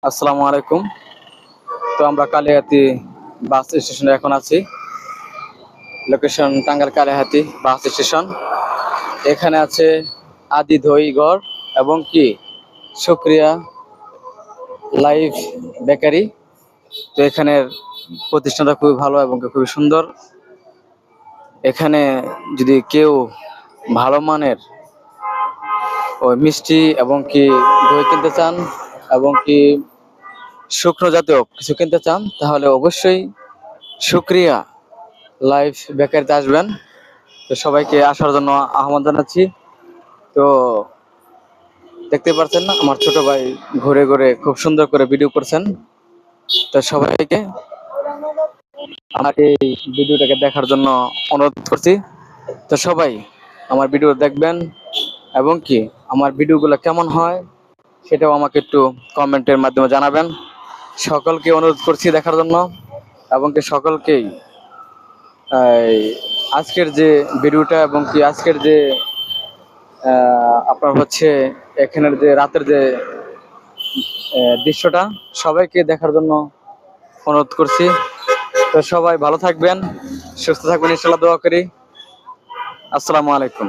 আসসালামু আলাইকুম। তো আমরা কালিহাতী বাস স্টেশনে এখন আছি। Location Tangail Kalihati bus station. এখানে আছে আদি দইঘর এবং কি শুক্রিয়া লাইফ বেকারি। তো এখানের প্রতিষ্ঠানটা খুবই ভালো এবং খুবই সুন্দর। এখানে যদি কেউ ভালো মানের ওই মিষ্টি এবং কি দই কিনতে চান এবং কি শুকনো জাতীয় কিছু কিনতে চান, তাহলে অবশ্যই শুক্রিয়া লাইফ বেকারিতে আসবেন। তো সবাইকে আসার জন্য আহ্বান জানাচ্ছি। তো দেখতে পাচ্ছেন না, আমার ছোট ভাই ঘুরে ঘুরে খুব সুন্দর করে ভিডিও করছেন। তো সবাইকে আমার এই ভিডিওটাকে দেখার জন্য অনুরোধ করছি। তো সবাই আমার ভিডিও দেখবেন এবং কি আমার ভিডিওগুলো কেমন হয় সেটাও আমাকে একটু কমেন্টের মাধ্যমে জানাবেন। সকলকে অনুরোধ করছি দেখার জন্য এবং কি সকলকেই এই আজকের যে ভিডিওটা এবং কি আজকের যে আপনার হচ্ছে এখানের যে রাতের যে দৃশ্যটা সবাইকে দেখার জন্য অনুরোধ করছি। তো সবাই ভালো থাকবেন, সুস্থ থাকবেন, ইনশাআল্লাহ দোয়া করি। আসসালামু আলাইকুম।